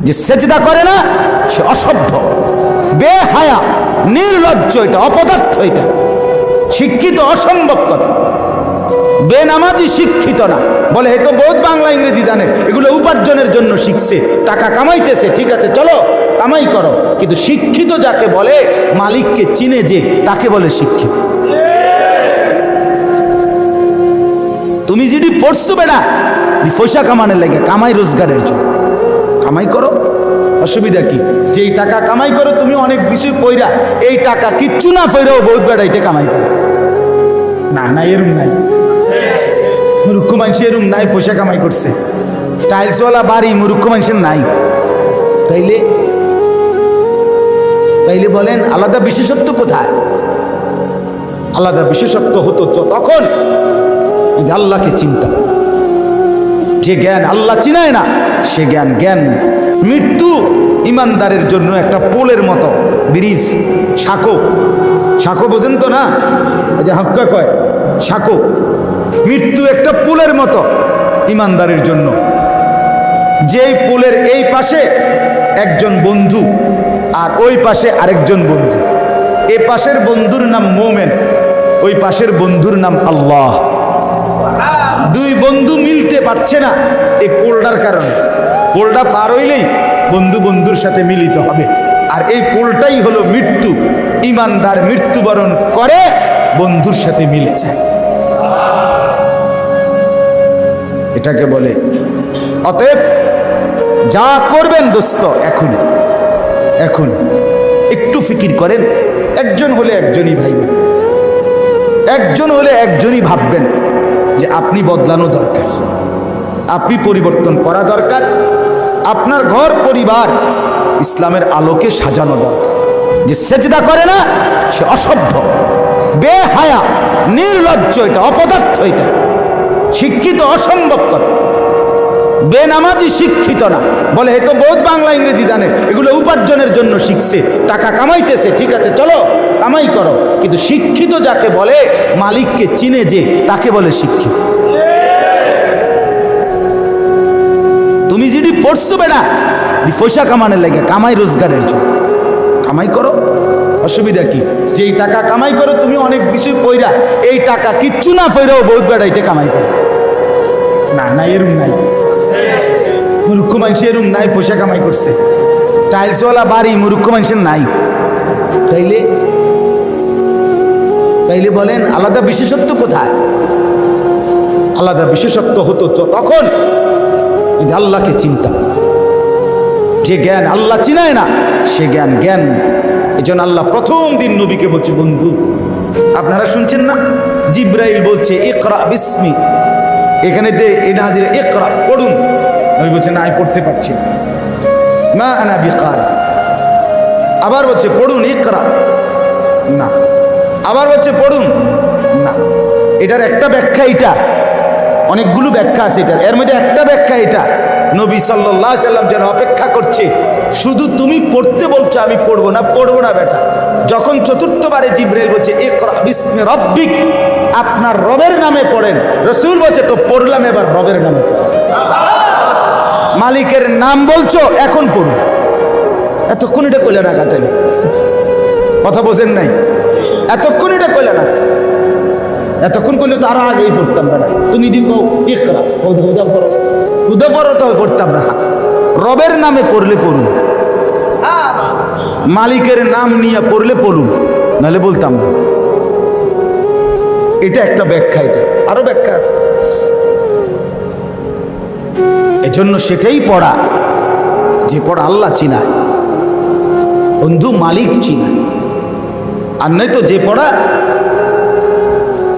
যে সেজদা করে না সে অসভ্য, বেহায়া, নির্লজ্জ, এটা অপদার্থ, এটা শিক্ষিত অসম্ভব কথা। বেনামাজি শিক্ষিত না, বলে এ তো বহুত বাংলা ইংরেজি জানে, এগুলো উপার্জনের জন্য শিখছে, টাকা কামাইতেছে, ঠিক আছে চলো কামাই করো, কিন্তু শিক্ষিত যাকে বলে মালিককে চিনে যে, তাকে বলে শিক্ষিত। তুমি যদি পড়ছো বেড়া পয়সা কামানোর লাগে, কামাই রোজগারের জন্য কামাই করো, অসুবিধা কি? যেই টাকা কামাই করো তুমি অনেক বিষয় পয়রা, এই টাকা কিচ্ছু না পয়রাও বহুত বেড়াইতে কামাই করো। না না এরম নাই, মূর্খ মানুষ এরম নাই, পয়সা কামাই করছে, টাইলসওয়ালা বাড়ি, মূর্খ মানুষের নাই। তাইলে তাইলে বলেন আলাদা বিশেষত্ব কোথায়? আলাদা বিশেষত্ব হতো তো তখন আল্লাহকে চিন্তা। যে জ্ঞান আল্লাহ চিনায় না সে জ্ঞান জ্ঞান। মৃত্যু ইমানদারের জন্য একটা পোলের মতো, ব্রিজ, সাঁকো, সাঁকো বোঝেন তো না, যে হাক্কা কয় সাঁকো। মৃত্যু একটা পুলের মতো ইমানদারের জন্য, যেই পুলের এই পাশে একজন বন্ধু আর ওই পাশে আরেকজন বন্ধু। এ পাশের বন্ধুর নাম মোমেন, ওই পাশের বন্ধুর নাম আল্লাহ। দুই বন্ধু মিলতে পারছে না এই পোলটার কারণে। পোলটা পার হইলেই বন্ধু বন্ধুর সাথে মিলিত হবে, আর এই পোলটাই হলো মৃত্যু। ইমানদার মৃত্যুবরণ করে বন্ধুর সাথে মিলে যায়, এটাকে বলে। অতএব যা করবেন দোস্ত এখন এখন একটু ফিকির করেন। একজন হলে একজনই ভাইবেন, একজন হলে একজনই ভাববেন যে আপনি বদলানো দরকার, আপনি পরিবর্তন করা দরকার, আপনার ঘর পরিবার ইসলামের আলোকে সাজানো দরকার। যে সেজদা করে না সে অসভ্য, বেহায়া, নির্লজ্জ, এটা অপদার্থ, এটা শিক্ষিত অসম্ভব কথা। বেনামাজি শিক্ষিত না, বলে এ তো বহুত বাংলা ইংরেজি জানে, এগুলো উপার্জনের জন্য শিখছে, টাকা কামাইতেছে, ঠিক আছে চলো কামাই করো, কিন্তু শিক্ষিত যাকে বলে মালিককে চিনে যে, তাকে বলে শিক্ষিত। তুমি যদি পড়ছো বেড়া পয়সা কামানোর লাগে, কামাই রোজগারের জন্য কামাই করো, অসুবিধা কি? যেই টাকা কামাই করো তুমি অনেক বিষয় পয়রা, এই টাকা কিচ্ছু না পয়রাও বহুত বেড়াইতে কামাই করো। না না এরম নাই, মূর্খ মানুষ এরম নাই, পয়সা কামাই করছে, টাইলসওয়ালা বাড়ি, মূর্খ মানুষের নাই। তাইলে তাইলে বলেন আলাদা বিশেষত্ব কোথায়? আলাদা বিশেষত্ব হতো তো তখন আল্লাহকে চিন্তা। যে জ্ঞান আল্লাহ চিনায় না সে জ্ঞান জ্ঞান। এজন্য আল্লাহ প্রথম দিন নবীকে বলছে, বন্ধু আপনারা শুনছেন না, জিব্রাইল বলছে ইকরা বিসমি, এখানে নাজির ইকরা পড়ুন, নবী বলছে না আমি পড়তে পারছি না, মা আনা বিকারি। আবার বলছে পড়ুন ইকরা, না। আবার বলছে পড়ুন, না। এটার একটা ব্যাখ্যা, এটা অনেকগুলো ব্যাখ্যা আছে এটার, এর মধ্যে একটা ব্যাখ্যা এটা, নবী সাল্লাল্লাহু আলাইহি সাল্লাম যেন অপেক্ষা করছে, শুধু তুমি পড়তে বলছো আমি পড়বো না, পড়বো না বেটা। যখন চতুর্থবারে জিবরাইল বলছে ইকরা বিসমি রাব্বিক, আপনার রবের নামে পড়েন, রাসূল বলছে তো পড়লাম, এবার রবের নামে পড়ো। মালিকের নাম বলছো এখন পড়ো, এতক্ষণ এটা কইলে না গাতালি, কথা বোঝেন নাই? এতক্ষণ এটা কইলে না, এতক্ষণ করলে তো আরো আগেই পড়তাম বেটা। তুমি দিন ইকরা হুদা পড়ো, হুদা পড়ো তো পড়তাম না, রবের নামে পড়লে পড়ুন, মালিকের নাম নিয়ে পড়লে পড়ুন, নাহলে বলতাম না। এটা একটা ব্যাখ্যা, এটা আরো ব্যাখ্যা আছে। এজন্য সেটাই পড়া, যে পড়া আল্লাহ চিনায়, বন্ধু মালিক চিনায়। আর নয় তো যে পড়া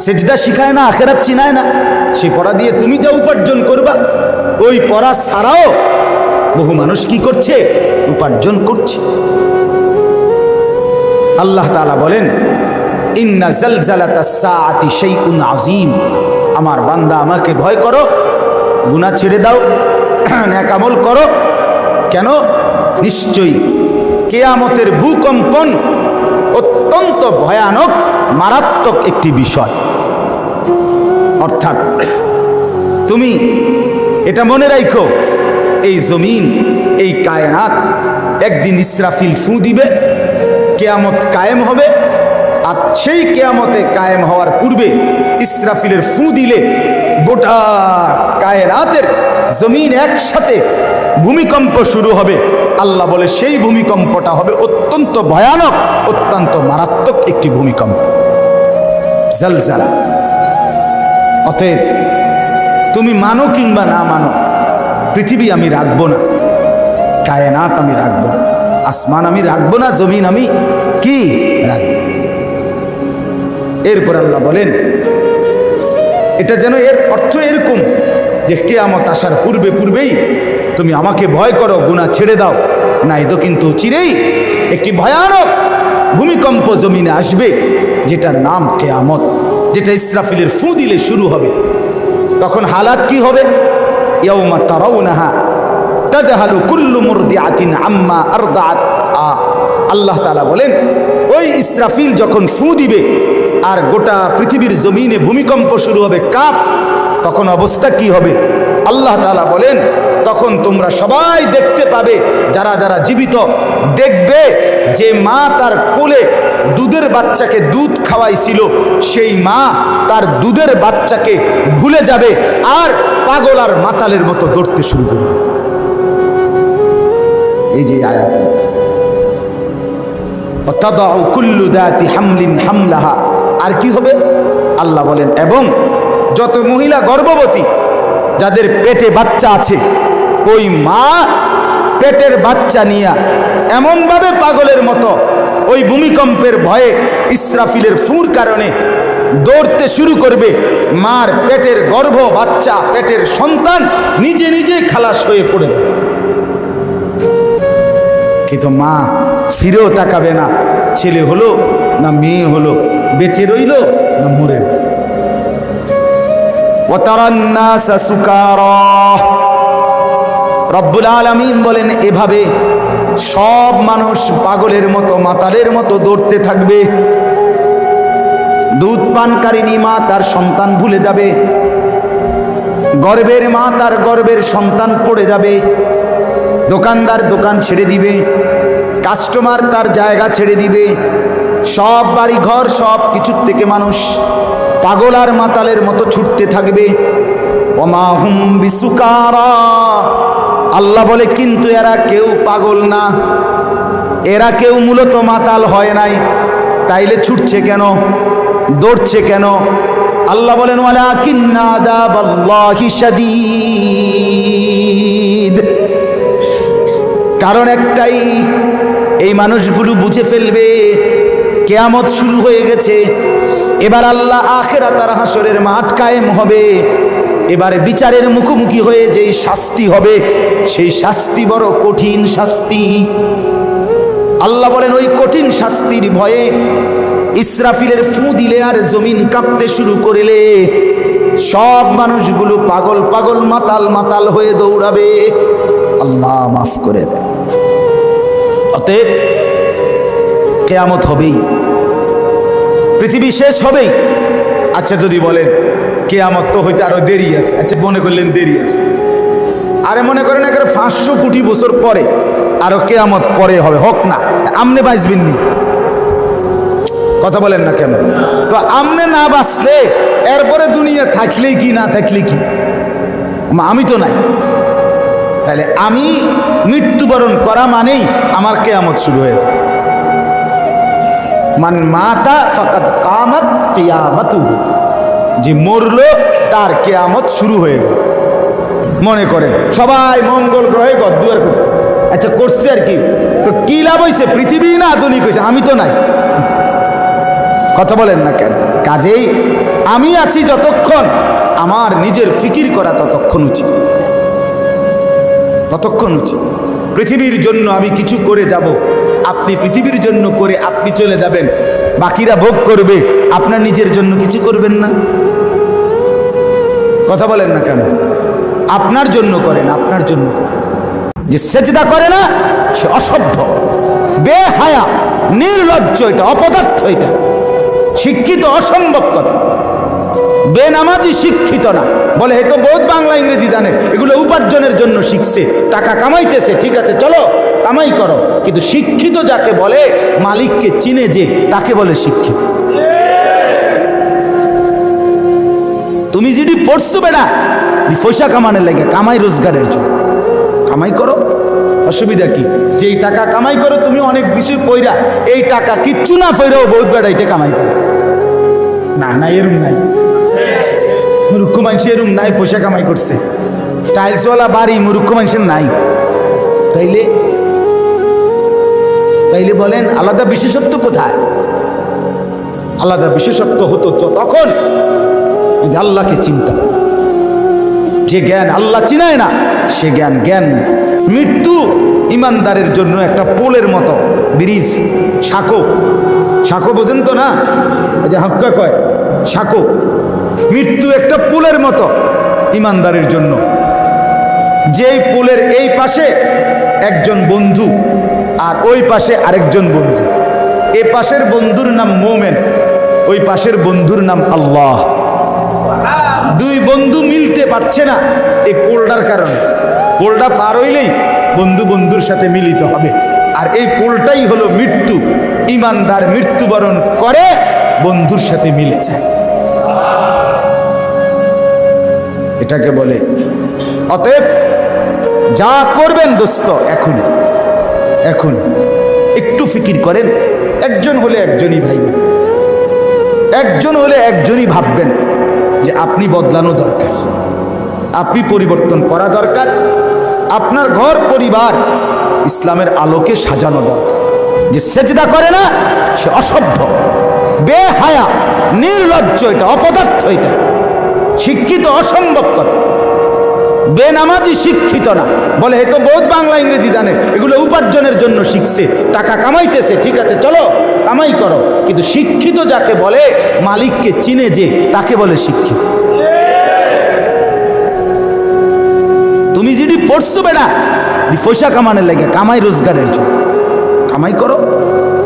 সেজদা শিখায় না, আখেরাত চিনায় না, সে পড়া দিয়ে তুমি যা উপার্জন করবা, ওই পড়া ছাড়াও বহু মানুষ কি করছে, উপার্জন করছে। আল্লাহ তাআলা বলেন ইন্না জালজালাতাস সাআতি শাইউন আযীম, আমার বান্দা আমাকে ভয় করো, গুনাহ ছেড়ে দাও, নেক আমল করো। কেন? নিশ্চয়ই কিয়ামতের ভূকম্পন অত্যন্ত ভয়ানক, মারাত্মক একটি বিষয়। অর্থাৎ তুমি এটা মনে রাখো, এই জমিন, এই কায়নাত একদিন ইসরাফিল ফু দিবে, কিয়ামত কায়েম হবে। আর সেই কিয়ামতে কায়েম হওয়ার পূর্বে ইসরাফিলের ফু দিলে গোটা কায়নাতের জমিন একসাথে ভূমিকম্প শুরু হবে। আল্লাহ বলে সেই ভূমিকম্পটা হবে অত্যন্ত ভয়ানক, অত্যন্ত মারাত্মক একটি ভূমিকম্প, জলজালা। অতএব তুমি মানো কিংবা না মানো, পৃথিবী আমি রাখবো না, কায়নাত আমি রাখবো, আসমান আমি রাখবো না, জমিন আমি কি রাখবো। এরপর আল্লাহ বলেন, এটা যেন এর অর্থ এরকম যে কিয়ামত আসার পূর্বে পূর্বেই তুমি আমাকে ভয় করো, গুনাহ ছেড়ে দাও, না এ তো কিন্তু চিরেই একটি ভয়ানক ভূমিকম্প জমিনে আসবে, যেটার নাম কিয়ামত, যেটা ইসরাফিলের ফু দিলে শুরু হবে। তখন হালাত কি হবে? ইয়াউমা তারাউনাহা তাযহালু কুল্লু মুরদিআতিন আম্মা আরদাআত। আল্লাহ তাআলা বলেন, ওই ইসরাফিল যখন ফু দিবে আর গোটা পৃথিবীর জমিনে ভূমিকম্প শুরু হবে, কাপ, তখন অবস্থা কি হবে? আল্লাহ তাআলা বলেন, তখন তোমরা সবাই দেখতে পাবে, যারা যারা জীবিত দেখবে যে মা তার কোলে দুধের বাচ্চাকে দুধ খাওয়াইছিল, সেই মা তার দুধের বাচ্চাকে ভুলে যাবে আর পাগল আর মাতালের মতো দৌড়তে শুরু করবে। এই যে আয়াত, ওয়াতাদাউ কুল্লু যাতি হামলিন হামলাহা। আর কি হবে? আল্লাহ বলেন, এবং যত মহিলা গর্ভবতী, যাদের পেটে বাচ্চা আছে, ওই মা পেটের বাচ্চা নিয়ে এমনভাবে পাগলের মতো ওই ভূমিকম্পের ভয়ে ইসরাফিলের ফুর কারণে দৌড়তে শুরু করবে। মার পেটের গর্ভ বাচ্চা, পেটের সন্তান নিজে নিজে খালাস হয়ে পড়ে যাবে, কিন্তু মা ফিরেও তাকাবে না, ছেলে হলো না মেয়ে হলো, বেঁচে রইল না মরে। রব্বুল আলামিন বলেন, এভাবে সব মানুষ পাগলের মতো মাতালের মতো দৌড়তে থাকবে। দুধ পানকারিনী মা তার সন্তান ভুলে যাবে, গর্ভের মা তার গর্ভের সন্তান পড়ে যাবে, দোকানদার দোকান ছেড়ে দিবে, কাস্টমার তার জায়গা ছেড়ে দিবে, সব বাড়ি ঘর সব কিছুর থেকে মানুষ পাগল আর মাতালের মতো ছুটতে থাকবে। ওমা হুম বিসুকারা, আল্লাহ বলে, কিন্তু এরা কেউ পাগল না, এরা কেউ মূলত মাতাল হয় নাই, তাইলে ছুটছে কেন, দৌড়ছে কেন? আল্লাহ বলেন, ওয়ালাকিন্না আযাবাল্লাহি শাদীদ। কারণ একটাই, এই মানুষগুলো বুঝে ফেলবে কিয়ামত শুরু হয়ে গেছে। এবার আল্লাহ আখিরাত আর হাসরের মাঠ কায়েম হবে, এবার বিচারের মুখোমুখি হয়ে যেই শাস্তি হবে, সেই শাস্তি বড় কঠিন শাস্তি। আল্লাহ বলেন, ওই কঠিন শাস্তির ভয়ে ইসরাফিলের ফু দিলে আর জমিন কাঁপতে শুরু করিলে সব মানুষগুলো পাগল পাগল মাতাল মাতাল হয়ে দৌড়াবে। আল্লাহ মাফ করে দেয়। অতএব কিয়ামত হবেই, পৃথিবী শেষ হবেই। আচ্ছা, যদি বলেন কিয়ামত তো হইতে আরো দেরি আছে, আচ্ছা মনে করলেন দেরি আছে, আরে মনে করেন একেবারে 500 কোটি বছর পরে আরো কিয়ামত পরে হবে, হোক না, আমনে বাঁচবেন নি, কথা বলেন না কেন? তো আমনে না বাঁচলে এরপরে দুনিয়া থাকলেই কি না থাকলে কি, আমি তো নাই, তাহলে আমি মৃত্যুবরণ করা মানেই আমার কিয়ামত শুরু হয়ে যায়। মান মাতা ফাকাদ কামাত কিয়ামাতুহু, যে মরলো তার কিয়ামত শুরু হয়ে গেল। মনে করেন সবাই মঙ্গল গ্রহে ঘরদুয়ার করছে, আচ্ছা করছে আর কি, তো কি লাভ হয়েছে? পৃথিবী না আধুনিক হয়েছে, আমি তো নাই, কথা বলেন না কেন? কাজেই আমি আছি যতক্ষণ, আমার নিজের ফিকির করা ততক্ষণ উচিত, ততক্ষণ উচিত। পৃথিবীর জন্য আমি কিছু করে যাব, আপনি পৃথিবীর জন্য করে আপনি চলে যাবেন, বাকিরা ভোগ করবে, আপনার নিজের জন্য কিছু করবেন না, কথা বলেন না কেন? আপনার জন্য করেন, আপনার জন্য করেন। যে সেজদা করে না সে অসভ্য, বেহায়া, নির্লজ্জ, এটা অপদার্থ, এটা শিক্ষিত অসম্ভব কথা। বেনামাজি শিক্ষিত না, বলে এই তো বহুত বাংলা ইংরেজি জানে, এগুলো উপার্জনের জন্য শিখছে, টাকা কামাইতেছে, ঠিক আছে চলো কামাই করো। কিন্তু শিক্ষিত যাকে বলে, মালিককে চিনে যে, তাকে বলে শিক্ষিত। তুমি যদি পড়ছো বেড়া পয়সা কামানোর লাগে, কামাই রোজগারের জন্য কামাই করো, অসুবিধা কি? যেই টাকা কামাই করো তুমি অনেক বিষয় পয়রা, এই টাকা কিচ্ছু না পয়রাও বহুত বেড়াইতে কামাই করো। না না এরম নাই, মূর্খ মানুষ এরম নাই, পয়সা কামাই করছে, টাইলসওয়ালা বাড়ি মূর্খ মানুষের নাই। তাইলে তাইলে বলেন আলাদা বিশেষত্ব কোথায়? আলাদা বিশেষত্ব হতো তো তখন যদি আল্লাহকে চিন্তা। যে জ্ঞান আল্লাহ চিনায় না, সে জ্ঞান জ্ঞান। মৃত্যু ইমানদারের জন্য একটা পোলের মতো, ব্রিজ, সাঁকো। সাঁকো বোঝেন তো না, যে হাক্কা কয় সাঁকো। মৃত্যু একটা পোলের মতো ইমানদারের জন্য, যেই পোলের এই পাশে একজন বন্ধু আর ওই পাশে আরেকজন বন্ধু। এ পাশের বন্ধুর নাম মোমেন, ওই পাশের বন্ধুর নাম আল্লাহ। দুই বন্ধু মিলতে পারছে না এই পোলটার কারণে। পোলটা পার হইলেই বন্ধু বন্ধুর সাথে মিলিত হবে, আর এই পোলটাই হলো মৃত্যু। ইমানদার মৃত্যুবরণ করে বন্ধুর সাথে মিলে যায়, এটাকে বলে। অতএব যা করবেন দোস্ত এখন এখন একটু ফিকির করেন। একজন হলে একজনই ভাইবেন, একজন হলে একজনই ভাববেন যে আপনি বদলানো দরকার, আপনি পরিবর্তন করা দরকার, আপনার ঘর পরিবার ইসলামের আলোকে সাজানো দরকার। যে সেজদা করে না সে অসভ্য, বেহায়া, নির্লজ্জ, এটা অপদার্থ, এটা শিক্ষিত অসম্ভব কথা। বেনামাজি শিক্ষিত না, বলে এই তো বহুত বাংলা ইংরেজি জানে, এগুলো উপার্জনের জন্য শিখছে, টাকা কামাইতেছে, ঠিক আছে চলো কামাই করো। কিন্তু শিক্ষিত যাকে বলে, মালিককে চিনে যে, তাকে বলে শিক্ষিত। তুমি যদি পড়ছো বেড়া পয়সা কামানোর লাগে, কামাই রোজগারের জন্য কামাই করো,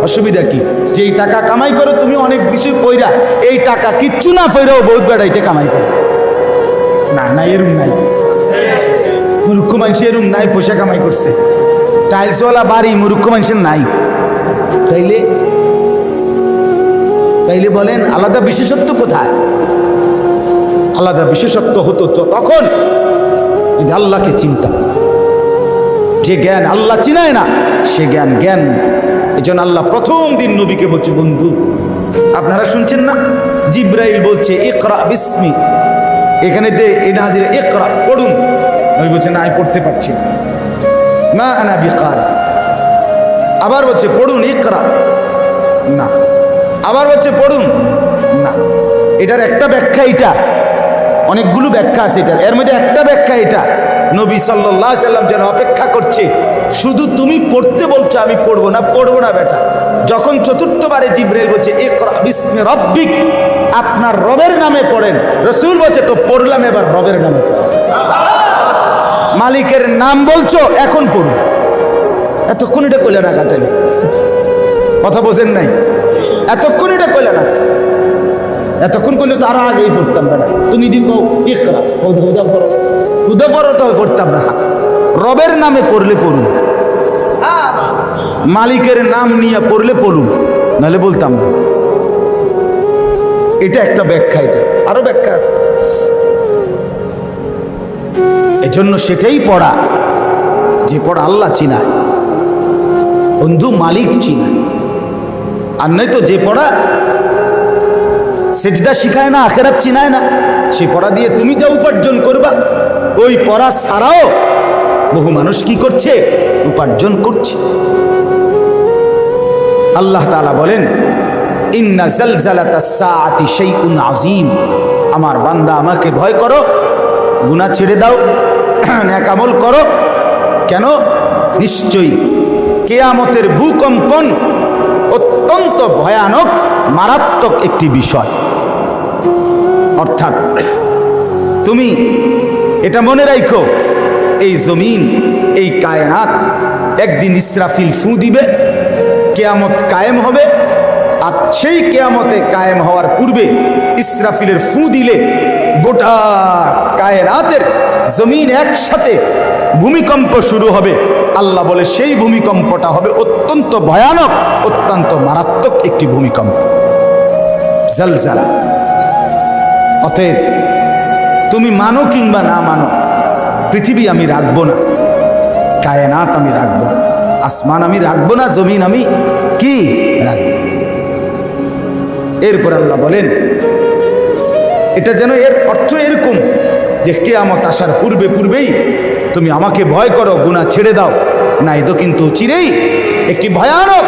অসুবিধা কি? যেই টাকা কামাই করো তুমি অনেক বিষয় পয়রা, এই টাকা কিচ্ছু না পয়রাও বহুত বেড়াইতে কামাই করো। না না এরম নাই, মূর্খ মানুষ এরম নাই, পয়সা কামাই করছে, টাইলসওয়ালা বাড়ি মূর্খ মানুষের নাই। তাইলে তাইলে বলেন আলাদা বিশেষত্ব কোথায়? আলাদা বিশেষত্ব হতো তো তখন যদি আল্লাহকে চিন্তা। যে জ্ঞান আল্লাহ চিনায় না, সে জ্ঞান জ্ঞান। এই জন্য আল্লাহ প্রথম দিন নবীকে বলছে, বন্ধু আপনারা শুনছেন না, জিব্রাইল বলছে ইকরা বিসমি, এখানে নাজির ইকরা পড়ুন, নবী বলছে না আমি পড়তে পারছি না, মা আনা বিকারি। আবার বলছে পড়ুন ইকরা, না। আবার বলছে পড়ুন, না। এটার একটা ব্যাখ্যা, এটা অনেকগুলো ব্যাখ্যা আছে এটার, এর মধ্যে একটা ব্যাখ্যা এটা, নবী সাল্লাল্লাহু আলাইহি সাল্লাম যেন অপেক্ষা করছে, শুধু তুমি পড়তে বলছো আমি পড়বো না, পড়বো না বেটা। যখন চতুর্থবারে জিব্রাইল বলছে ইকরা বিসমি রাব্বিক, আপনার রবের নামে পড়েন, রাসূল বলছে তো পড়লাম, এবার রবের নামে পড়ো। মালিকের নাম বলছো, এখন পড়ুন। এতক্ষণ এটা কইলে রাখা, তাহলে কথা বোঝেন নাই, এতক্ষণ এটা কইলে না, এতক্ষণ করলে তো আরো আগেই পড়তাম বেটা। তুমি যদি কও ইকরা, হুদা পড়ো, হুদা পড়ো তো পড়তাম না। রবের নামে পড়লে পড়ুন, মালিকের নাম নিয়ে পড়লে পড়ুন, নাহলে বলতাম না। এটা একটা ব্যাখ্যা, এটা আরো ব্যাখ্যা আছে। এজন্য সেটাই পড়া, যে পড়া আল্লাহ চিনায়, বন্ধু মালিক চিনায়। আর নয়তো যে পড়া সেজদা শিখায় না, আখেরাত চিনায় না, সে পড়া দিয়ে তুমি যা উপার্জন করবা, ওই পড়া ছাড়াও বহু মানুষ কি করছে, উপার্জন করছে। আল্লাহ তাআলা বলেন ইন্না জালজালাতাস সাআতি শাইউন আযীম, আমার বান্দা আমাকে ভয় করো, গুনাহ ছেড়ে দাও, নেক আমল করো। কেন? নিশ্চয়ই কিয়ামতের ভূকম্পন অত্যন্ত ভয়ানক, মারাত্মক একটি বিষয়। অর্থাৎ তুমি এটা মনে রাখো, এই জমিন, এই কায়নাত একদিন ইসরাফিল ফু দিবে, কিয়ামত কায়েম হবে। আর সেই কিয়ামতে কায়েম হওয়ার পূর্বে ইসরাফিলের ফু দিলে গোটা কায়নাতের জমিন একসাথে ভূমিকম্প শুরু হবে। আল্লাহ বলে সেই ভূমিকম্পটা হবে অত্যন্ত ভয়ানক, অত্যন্ত মারাত্মক একটি ভূমিকম্প, জলজালা। অতএব তুমি মানো কিংবা না মানো, পৃথিবী আমি রাখবো না, কায়নাত আমি রাখবো, আসমান আমি রাখবো না, জমিন আমি কি রাখবো। এরপর আল্লাহ বলেন এটা যেন এর অর্থ এরকম যে কিয়ামত আসার পূর্বে পূর্বেই তুমি আমাকে ভয় করো, গুনাহ ছেড়ে দাও, না এতো কিন্তু চিরেই একটি ভয়ানক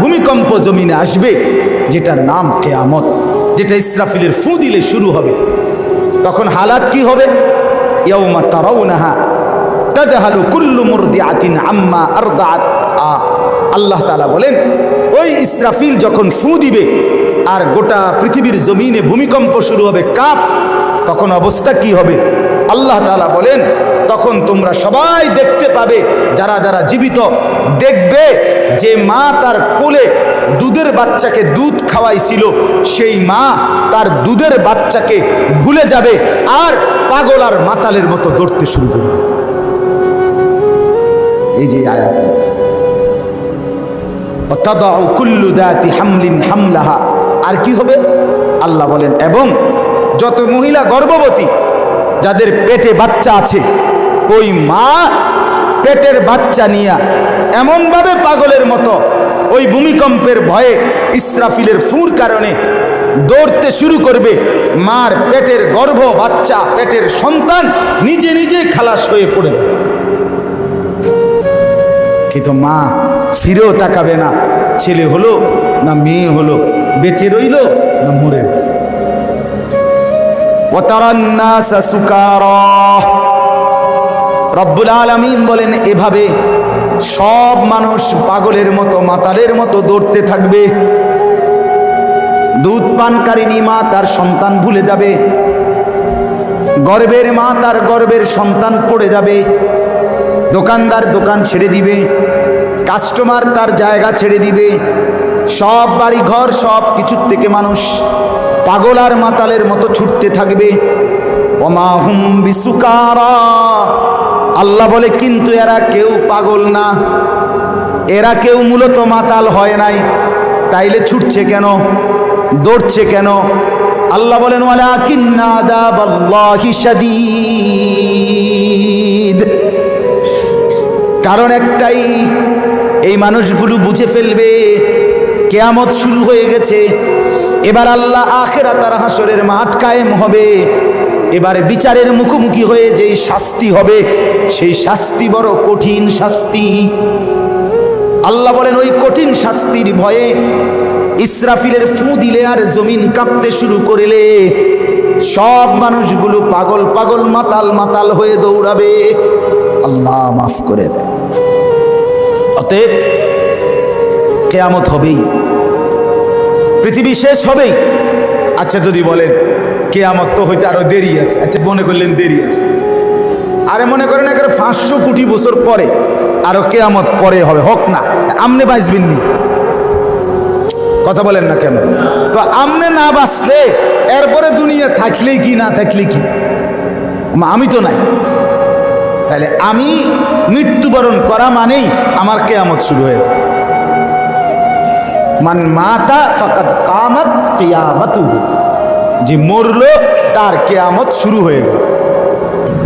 ভূমিকম্প জমিনে আসবে, যেটার নাম কিয়ামত, যেটা ইসরাফিলের ফু দিলে শুরু হবে। তখন হালাত কি হবে? ইয়াউমা তারাউনাহা তাদহালু কুল্লু মুরদিআতিন আম্মা আরদাআত। আল্লাহ তাআলা বলেন ওই ইসরাফিল যখন ফু দিবে আর গোটা পৃথিবীর জমিনে ভূমিকম্প শুরু হবে, কাপ, তখন অবস্থা কি হবে? আল্লাহ তাআলা বলেন তখন তোমরা সবাই দেখতে পাবে, যারা যারা জীবিত দেখবে যে মা তার কোলে দুধের বাচ্চাকে দুধ খাওয়াইছিল, সেই মা তার দুধের বাচ্চাকে ভুলে যাবে আর পাগল আর মাতালের মতো দৌড়তে শুরু করবে। এই যে আয়াত, তাদাউ কুল্লু দাতি হামলিন হামলাহা। আর কি হবে? আল্লাহ বলেন এবং যত মহিলা গর্ভবতী, যাদের পেটে বাচ্চা আছে, ওই মা পেটের বাচ্চা নিয়ে এমনভাবে পাগলের মতো ওই ভূমিকম্পের ভয়ে ইসরাফিলের ফুর কারণে দৌড়তে শুরু করবে। মার পেটের গর্ভ বাচ্চা, পেটের সন্তান নিজে নিজেই খালাস হয়ে পড়ে যাবে, কিন্তু মা ফিরেও তাকাবে না, ছেলে হলো না মেয়ে হলো, বেঁচে রইল না মরে। রব্বুল আলামিন বলেন এভাবে সব মানুষ পাগলের মতো মাতালের মতো দৌড়তে থাকবে। দুধ পানকারিনী মা তার সন্তান ভুলে যাবে, গর্ভের মা তার গর্ভের সন্তান পড়ে যাবে, দোকানদার দোকান ছেড়ে দিবে, কাস্টমার তার জায়গা ছেড়ে দিবে, সব বাড়ি ঘর সব কিছুর থেকে মানুষ পাগল আর মাতালের মতো ছুটতে থাকবে। ওমা হুম বিসুকারা, আল্লাহ বলে কিন্তু এরা কেউ পাগল না, এরা কেউ মূলত মাতাল হয় নাই, তাইলে ছুটছে কেন, দৌড়ছে কেন? আল্লাহ বলেন ওয়ালাকিন্না আযাবাল্লাহি শাদীদ। কারণ একটাই, এই মানুষগুলো বুঝে ফেলবে কিয়ামত শুরু হয়ে গেছে, এবার আল্লাহ আখিরাত আর হাসরের মাঠ কায়েম হবে, এবার বিচারের মুখোমুখি হয়ে যেই শাস্তি হবে সেই শাস্তি বড় কঠিন শাস্তি। আল্লাহ বলেন ওই কঠিন শাস্তির ভয়ে ইসরাফিলের ফু দিলে আর জমিন কাঁপতে শুরু করিলে সব মানুষগুলো পাগল পাগল মাতাল মাতাল হয়ে দৌড়াবে। আল্লাহ মাফ করে দেয়। অতএব কিয়ামত হবেই, পৃথিবী শেষ হবেই। আচ্ছা যদি বলেন কিয়ামত তো হইতে আরো দেরি আছে, আচ্ছা মনে করলেন দেরি আছে, আরে মনে করেন একেবারে 500 কোটি বছর পরে আরো কিয়ামত পরে হবে, হোক না, আমনে বাঁচবেন নি? কথা বলেন না কেন? তো আমনে না বাঁচলে এরপরে দুনিয়া থাকলে কি না থাকলে কি? আমি তো নাই, তাহলে আমি মৃত্যুবরণ করা মানেই আমার কিয়ামত শুরু হয়ে যায়। মান মাতা ফাকাদ কামাত কিয়ামাতুহু, যে মরলো তার কিয়ামত শুরু হয়ে গেল।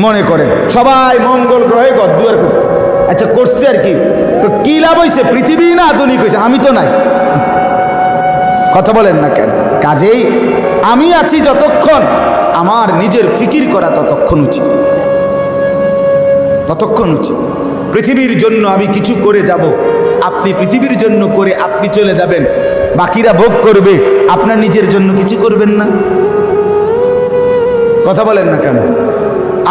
মনে করেন সবাই মঙ্গল গ্রহে ঘরদুয়ার করছে, আচ্ছা করছে আর কি, তো কি লাভ হয়েছে? পৃথিবী না আধুনিক হয়েছে, আমি তো নাই। কথা বলেন না কেন? কাজেই আমি আছি যতক্ষণ, আমার নিজের ফিকির করা ততক্ষণ উচিত, ততক্ষণ উচিত। পৃথিবীর জন্য আমি কিছু করে যাব, আপনি পৃথিবীর জন্য করে আপনি চলে যাবেন, বাকিরা ভোগ করবে, আপনার নিজের জন্য কিছু করবেন না। কথা বলেন না কেন?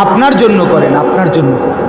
আপনার জন্য করেন, আপনার জন্য করেন।